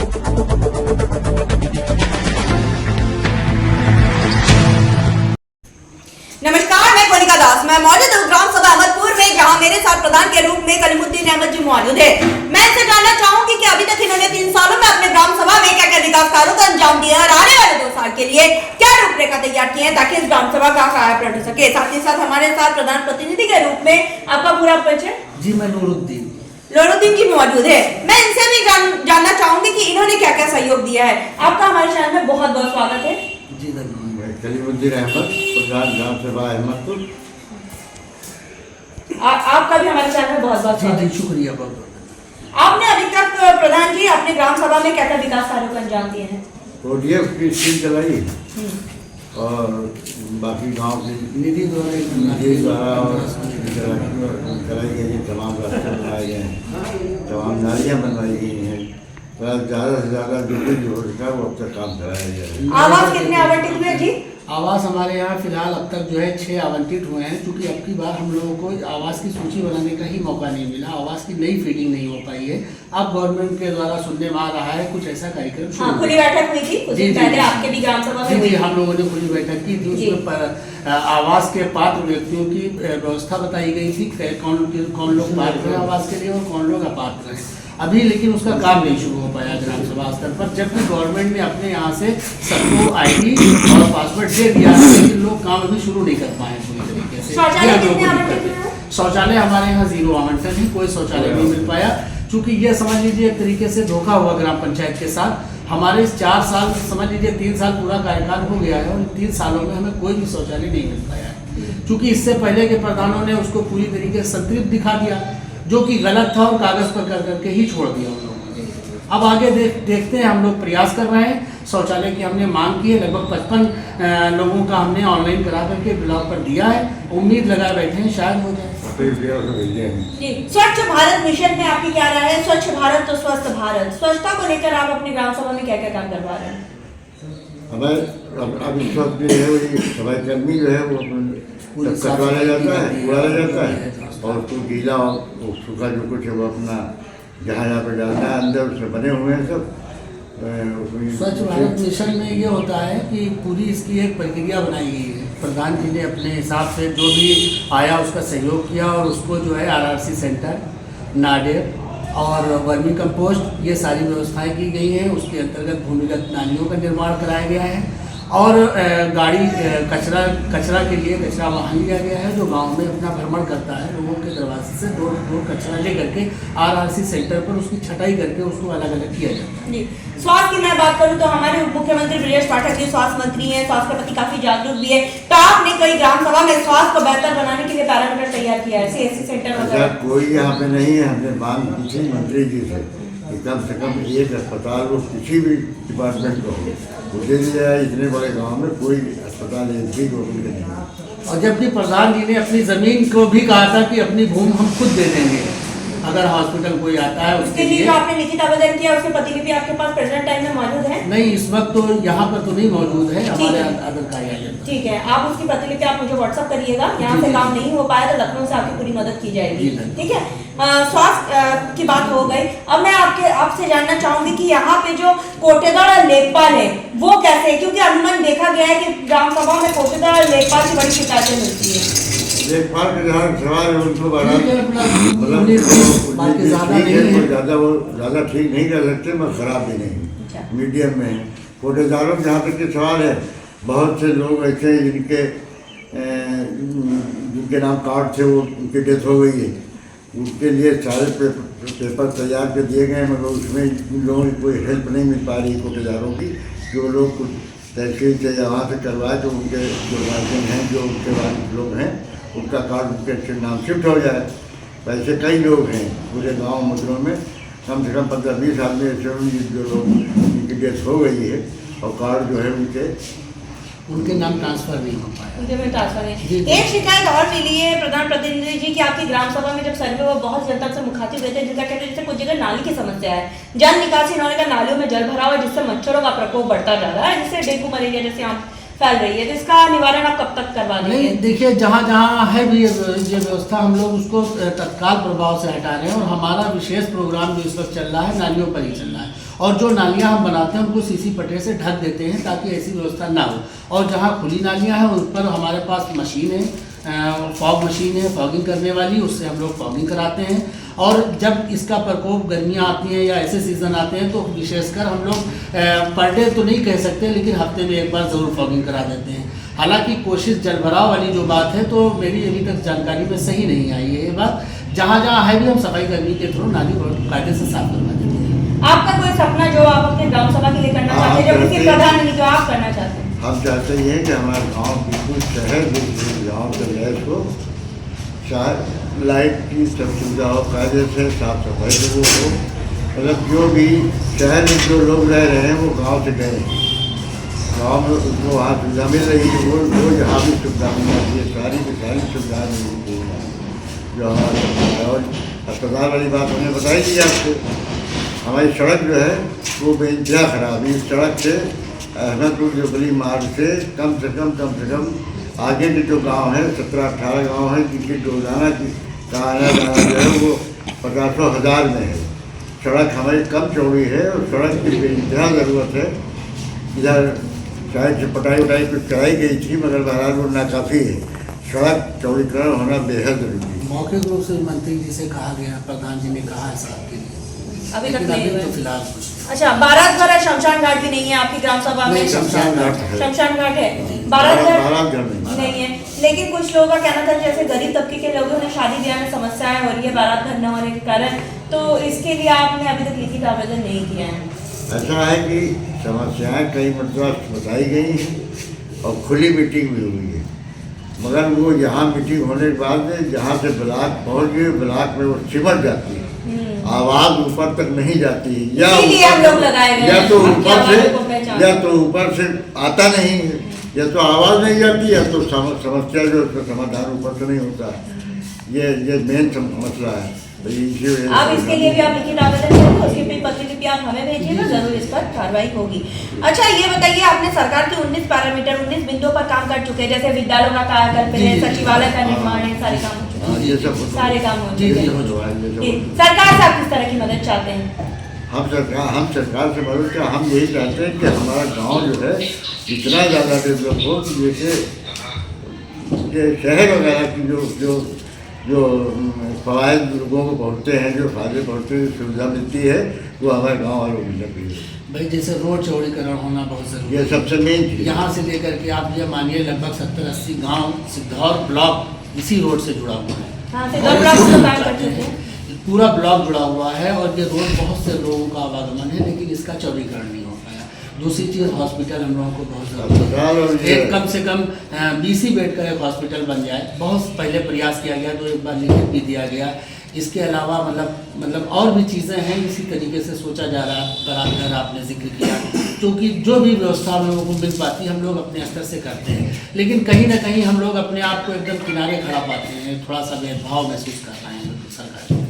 नमस्कार, मैं कोनिका दास। मैं मौजूद हूँ ग्राम सभा अहमदपुर में, जहाँ मेरे साथ प्रधान के रूप में कलीमुद्दीन अहमद जी मौजूद है। मैं इनसे जानना चाहूंगी कि अभी तक इन्होंने 3 सालों में अपने ग्राम सभा में क्या क्या विकास कार्यों का अंजाम दिया और आने वाले 2 साल के लिए क्या रूपरेखा तैयार की है ताकि इस ग्राम सभा का कायापलट हो सके। साथ ही साथ हमारे साथ प्रधान प्रतिनिधि के रूप में आपका पूरा परिचय। जी, मैं नूरुद्दीन जी मौजूद है। मैं इनसे भी जानना चाहूंगी कि इन्होंने क्या क्या सहयोग दिया है। आपका हमारे चैनल में बहुत बहुत स्वागत है। जी धन्यवाद। कलीमुद्दीन अहमद, प्रधान ग्राम सभा अहमदपुर। आपका भी हमारे चैनल में बहुत बहुत स्वागत है। शुक्रिया बहुत। आपने अभी तक प्रधान जी अपने ग्राम सभा में क्या क्या विकास कार्यों को अंजाम दिए हैं? ओडीएफ की स्कीम चलाई और बाकी गांव की निधि द्वारा और चलाई गई तमाम रास्ते बनाए गए हैं, तमाम नालियाँ बनवाई गई हैं। ज़्यादा से ज़्यादा जो भी हो सका वो अब तक काम कराया गया है। आवास कितने आवंटित हुए जी? आवास हमारे यहाँ फिलहाल अब तक जो है 6 आवंटित हुए हैं, क्योंकि अब की बार हम लोगों को आवास की सूची बनाने का ही मौका नहीं मिला। आवास की नई फीडिंग नहीं हो पाई है। अब गवर्नमेंट के द्वारा सुनने में आ रहा है कुछ ऐसा कार्यक्रम खुली बैठक हुई थी कुछ दिन पहले आपके भी ग्राम सभा में। जी, हम लोगों ने खुली बैठक की थी। उसमें आवास के पात्र व्यक्तियों की व्यवस्था बताई गई थी, कौन लोग पात्र हैं आवास के लिए और कौन लोग अपात्र हैं। अभी लेकिन उसका काम नहीं शुरू हो पाया ग्राम सभा स्तर पर, जबकि गवर्नमेंट ने अपने यहाँ से सबको आईडी और पासवर्ड दे दिया है, लेकिन लोग काम अभी शुरू नहीं कर पाए पूरी तरीके से। शौचालय हमारे यहाँ 0 आवंटन है, कोई शौचालय नहीं मिल पाया, क्योंकि ये समझ लीजिए एक तरीके से धोखा हुआ ग्राम पंचायत के साथ। हमारे 4 साल समझ लीजिए 3 साल पूरा कार्यकाल हो गया है और 3 सालों में हमें कोई भी शौचालय नहीं मिल पाया है, क्योंकि इससे पहले के प्रधानों ने उसको पूरी तरीके से संतृप्त दिखा दिया, जो कि गलत था और कागज पर कर करके ही छोड़ दिया उन लोगों ने। अब आगे देखते हैं, हम लोग प्रयास कर रहे हैं। शौचालय की हमने मांग की है, लगभग 55 लोगों का हमने ऑनलाइन करा करके ब्लॉक पर दिया है। उम्मीद लगाए बैठे हैं शायद हो जाए। स्वच्छ भारत मिशन में आपकी क्या राय है? स्वच्छ भारत तो स्वस्थ भारत, स्वच्छता को लेकर आप अपने ग्राम सभा में क्या क्या काम करवा रहे हैं? हमें अब इस वक्त जो है वही सफाई कर्मी जो है वो कटवाया जाता है, उड़ाया जाता है और उसको गीला और सूखा जो कुछ है वो अपना जहाँ जहाँ पर डालना है अंदर उसमें बने हुए हैं सब। स्वच्छ भारत मिशन में ये होता है कि पूरी इसकी एक प्रक्रिया बनाई गई है। प्रधान जी ने अपने हिसाब से जो भी आया उसका सहयोग किया और उसको जो है आरआरसी सेंटर, नाडेर और वर्मी कंपोस्ट ये सारी व्यवस्थाएं की गई हैं। उसके अंतर्गत भूमिगत नालियों का निर्माण कराया गया है और गाड़ी कचरा के लिए कचरा वाहन लिया गया है, जो गांव में अपना भ्रमण करता है, लोगों के दरवाजे से डोर टू डोर कचरा ले करके आरआरसी सेंटर पर उसकी छटाई करके उसको अलग अलग किया जाता है। स्वास्थ्य की मैं बात करूं तो हमारे उप मुख्यमंत्री ब्रजेश पाठक जी स्वास्थ्य मंत्री हैं, स्वास्थ्य के प्रति काफी जागरूक भी है। तो आपने कई ग्राम सभा में स्वास्थ्य को बेहतर बनाने के लिए पैरामीटर तैयार किया है, सीएससी सेंटर वगैरह? कोई यहाँ पे नहीं है। हमने मांग की थी मंत्री जी से कि कम से कम एक अस्पताल वो किसी भी डिपार्टमेंट को मुझे दिया है। इतने बड़े गांव में कोई अस्पताल एक गवर्नमेंट नहीं है। और जबकि प्रधान जी ने अपनी जमीन को भी कहा था कि अपनी भूमि हम खुद दे देंगे अगर हॉस्पिटल कोई आता है उसके लिए। जो आपने लिखित आवेदन किया उसके प्रतिलिपि आपके पास प्रेजेंट टाइम में मौजूद है? नहीं, इस वक्त तो यहाँ पर तो नहीं मौजूद है, हमारे आधार कार्यालय। ठीक है, आप उसकी प्रतिलिपि आप मुझे व्हाट्सअप करिएगा। यहाँ से काम नहीं हो पाया तो लखनऊ से आपकी पूरी मदद की जाएगी। ठीक है, स्वास्थ्य की बात हो गई। अब मैं आपसे जानना चाहूंगी कि यहाँ पे जो कोटेदार और लेखपाल है वो कैसे है? क्योंकि अनुमान देखा गया है कि ग्राम सभा में कोटेदार और लेखपाल की बड़ी शिकायतें मिलती है। देखभाल के जहाँ सवाल है उनको मतलब ज़्यादा ठीक नहीं कर सकते, मगर ख़राब भी नहीं, मीडियम में है। कोटेदारों जहाँ तक के सवाल है, बहुत से लोग ऐसे हैं जिनके नाम कार्ड थे वो उनकी डेथ हो गई है, उसके लिए सारे पेपर तैयार कर दिए गए, मगर उसमें इन लोगों की कोई हेल्प नहीं मिल पा रही कोटेदारों की। जो लोग कुछ तहसील से या वहाँ से करवाए तो उनके जो गार्जियन हैं, जो उनके बाद लोग हैं, उनका कार्ड उनके नाम शिफ्ट हो जाए। वैसे कई लोग हैं पूरे गांव मजरों में, कम से कम 15-20 आदमी ऐसे जो लोग उनकी डेथ हो गई है और कार्ड जो है उनके नाम ट्रांसफर नहीं हो पाया। उनके में ट्रांसफर नहीं। एक शिकायत और मिली है प्रधान प्रतिनिधि जी की आपकी ग्राम सभा में जब सर्वे हुआ बहुत जनता से मुखातिब हुए थे, जिनका कहते हैं जैसे कुछ जगह नाली की समस्या है, जल निकासी न होने का, नालियों में जल भरा हुआ, जिससे मच्छरों का प्रकोप बढ़ता जा रहा है, जिससे डेंगू मलेरिया जैसे फैल रही है, तो इसका निवारण आप कब तक करवा देंगे? नहीं, देखिए जहाँ जहाँ है भी ये व्यवस्था हम लोग उसको तत्काल प्रभाव से हटा रहे हैं। और हमारा विशेष प्रोग्राम जो इस वक्त चल रहा है नालियों पर ही चल रहा है। और जो नालियाँ हम बनाते हैं उनको सीसी पट्टे से ढक देते हैं ताकि ऐसी व्यवस्था ना हो। और जहाँ खुली नालियाँ हैं उन पर हमारे पास मशीन है, फॉग मशीन है फॉगिंग करने वाली, उससे हम लोग फॉगिंग कराते हैं। और जब इसका प्रकोप गर्मियाँ आती हैं या ऐसे सीज़न आते हैं तो विशेषकर हम लोग पर डे तो नहीं कह सकते, लेकिन हफ्ते में एक बार ज़रूर फॉगिंग करा देते हैं। हालांकि कोशिश जलभराव वाली जो बात है तो मेरी अभी तक जानकारी में सही नहीं आई है ये बात। जहाँ जहाँ है भी हम सफाई कर्मी के थ्रू नाली बहुत कायदे से साफ करवा देते हैं। आपका कोई सपना जो आप अपने ग्राम सभा के लिए करना चाहते हैं, जो किसी प्रधान नहीं जो आप करना चाहते हैं? हम चाहते हैं कि हमारा गांव बिल्कुल शहर जैसे गाँव चल जाए, इसको चाहे लाइट की सब सुविधा हो, कायदे से साफ सफाई से वो हो। मतलब जो भी शहर में जो लोग रह रहे हैं वो गांव से गए, गांव में उनको वहाँ सुविधा मिल रही है, वो यहाँ भी सुविधा मिल रही है, सारी की सारी सुविधाएँ मिल रही है जो हमारा। और अस्पताल वाली बात हमने बताई थी आपको। हमारी सड़क जो है वो बेइंतहा खराब है। इस सड़क से अहमदपुर जोगली मार्ग से कम आगे के जो गांव हैं 17-18 गांव हैं जिनकी रोजाना की का आना जाना जो है वो 50,000 में है। सड़क हमारी कम चौड़ी है और सड़क की बेइंतहा ज़रूरत है। इधर शायद से पटाई वटाई कुछ कराई गई थी मगर बहरहाल वो नाकाफ़ी है। सड़क चौड़ीकरण होना बेहद जरूरी है। मौखिक रूप से मंत्री जी से कहा गया, प्रधान जी ने कहा है साहब के लिए, अभी तक लेकिन नहीं अभी हुआ। तो फिलहाल कुछ अच्छा, बारात घर है, शमशान घाट भी नहीं है आपकी ग्राम सभा में? नहीं, शमशान घाट है। शमशान घाट है, बारात घर नहीं। नहीं है। लेकिन कुछ लोगों का कहना था जैसे गरीब तबके के लोगों ने शादी ब्याह में समस्याएं हो रही है बारात घर न होने के कारण, तो इसके लिए आपने अभी तक लिखित आवेदन नहीं किया है? ऐसा है कि समस्याएं कई मतलब बताई गई हैं और खुली मीटिंग भी हुई है, मगर वो यहाँ मीटिंग होने के बाद जहाँ से ब्लॉक पहुँच गई, ब्लॉक में वो सिमट जाती है, आवाज़ ऊपर तक नहीं जाती है, इसीलिए हम लोग लगाए गए या हैं, तो आपकी ऊपर आवाज़ों को से पहचानने। या तो ऊपर से आता नहीं है, या तो आवाज़ नहीं जाती है, तो समस्या जो उसका समाधान ऊपर से नहीं होता है। ये मेन मसला है। आप इसके लिए भी आप लिखित आवेदन करेंगे, उसकी भी प्रतिलिपि आप हमें भेजिएगा, जरूर इस पर कार्रवाई होगी। अच्छा, ये बताइए आपने सरकार के 19 पैरामीटर 19 बिंदुओं पर काम कर चुके हैं, जैसे विद्यालयों का कायाकल्प है, सचिवालय का निर्माण है, सारे काम हो चुके हैं, ये सब सारे काम हो जी, चुके जी, हैं। हो चुका जी, सरकार से आप किस तरह की मदद चाहते हैं? हम सरकार से मदद क्या, हम यही चाहते हैं कि हमारा गांव जो है इतना ज़्यादा डेवलप हो कि जैसे शहर वगैरह की जो फ़वाद लोगों को पहुँचते हैं, जो फायदे पहुँचते हैं, सुविधा मिलती है, वो हमारे गांव वालों को मिल रही है। भाई जैसे रोड चौड़ीकरण होना बहुत जरूरी ये है। सबसे मेन चीज़। यहाँ से लेकर के आप ये मानिए लगभग 70-80 गांव सिद्धौर ब्लॉक इसी रोड से जुड़ा हुआ है। हाँ, सिद्धौर ब्लॉक से काम कर चुके हैं। पूरा ब्लॉक जुड़ा हुआ है और ये रोड बहुत से लोगों का आवागमन है, लेकिन इसका चौड़ीकरण नहीं हो पाया। दूसरी चीज़ हॉस्पिटल हम लोगों को बहुत अस्पताल और ज़रूरत है। एक कम से कम 20 बेड का एक हॉस्पिटल बन जाए। बहुत पहले प्रयास किया गया, तो एक बार लिखित भी दिया गया। इसके अलावा मतलब और भी चीज़ें हैं इसी तरीके से सोचा जा रहा है। बारात घर आपने जिक्र किया, क्योंकि जो भी व्यवस्था हम लोगों को मिल पाती हम लोग अपने स्तर से करते हैं, लेकिन कहीं ना कहीं हम लोग अपने आप को एकदम किनारे खड़ा पाते हैं, थोड़ा सा भेदभाव महसूस कर रहे हैं सरकार।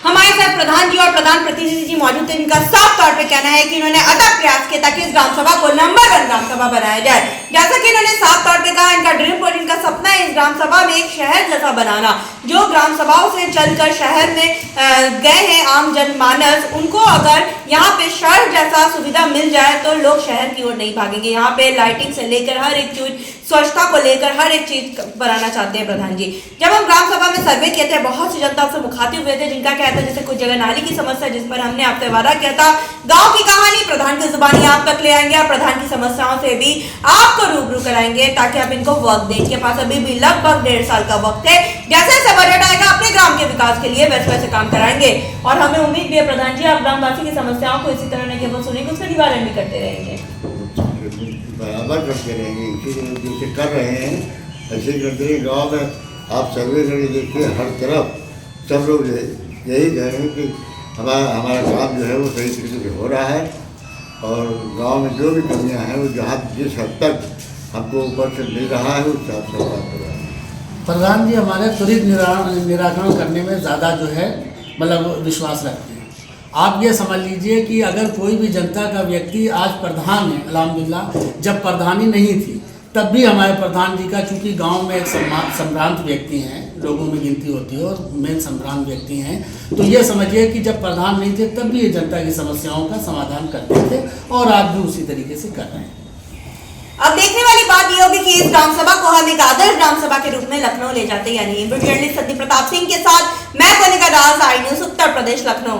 हमारे साथ प्रधान जी और प्रधान प्रतिनिधि जी मौजूद थे, जिनका साफ तौर पे कहना है कि इन्होंने अथक प्रयास किया ताकि इस ग्राम सभा को नंबर 1 ग्राम सभा बनाया जाए। जैसा कि इन्होंने साफ तौर पे कहा, इनका ड्रीम प्रोजेक्ट, इनका सपना है इस ग्राम सभा में एक शहर जैसा बनाना। जो ग्राम सभाओं से चलकर शहर में गए हैं आम जनमानस, उनको अगर यहाँ पे शहर जैसा सुविधा मिल जाए तो लोग शहर की ओर नहीं भागेंगे। यहाँ पे लाइटिंग से लेकर हर एक चीज, स्वच्छता को लेकर हर एक चीज बनाना चाहते हैं प्रधान जी। जब हम ग्राम सभा में सर्वे किए थे, बहुत सी जनता से मुखातिब हुए थे, जिनका कहता है जैसे कुछ जगह नाली की समस्या, जिस पर हमने आपसे वादा किया था गांव की कहानी प्रधान की जुबानी आप तक ले आएंगे और प्रधान की समस्याओं से भी आपको रूबरू कराएंगे ताकि आप इनको वक्त दें। इनके पास अभी भी लगभग 1.5 साल का वक्त है। जैसे जैसे बजट आएगा अपने ग्राम के विकास के लिए वैसे वैसे काम कराएंगे और हमें उम्मीद भी है प्रधान जी आप ग्रामवासी की समस्याओं को इसी तरह न केवल सुनेंगे, उसका निवारण भी करते रहेंगे। बराबर करते रहेंगे, इसी जैसे कर रहे हैं ऐसे ही करते रहेंगे। गाँव में आप सर्वे करके देखिए, हर तरफ सब लोग यही कह रहे हैं कि हमारा काम जो है वो सही तरीके से हो रहा है और गांव में जो भी कमियां हैं वो जहाँ जिस हद तक हमको ऊपर से मिल रहा है उस हिसाब से बात कर रहा है। प्रधान जी हमारे त्वरित निराकरण करने में ज़्यादा जो है मतलब विश्वास रखते हैं आप ये समझ लीजिए कि अगर कोई भी जनता का व्यक्ति आज प्रधान है, अल्हम्दुलिल्लाह, जब प्रधानी नहीं थी तब भी हमारे प्रधान जी का, चूँकि गांव में एक संभ्रांत व्यक्ति हैं, लोगों में गिनती होती है और मेन संभ्रांत व्यक्ति हैं, तो ये समझिए कि जब प्रधान नहीं थे तब भी ये जनता की समस्याओं का समाधान करते थे और आज भी उसी तरीके से कर रहे हैं। अब देखने वाली बात यह होगी कि इस ग्राम सभा को हम एक आदर्श ग्राम सभा के रूप में लखनऊ ले जाते हैं। यानी जर्नलिस्ट सत्य प्रताप सिंह के साथ मैं कोनिका दास, आई न्यूज़ उत्तर प्रदेश, लखनऊ।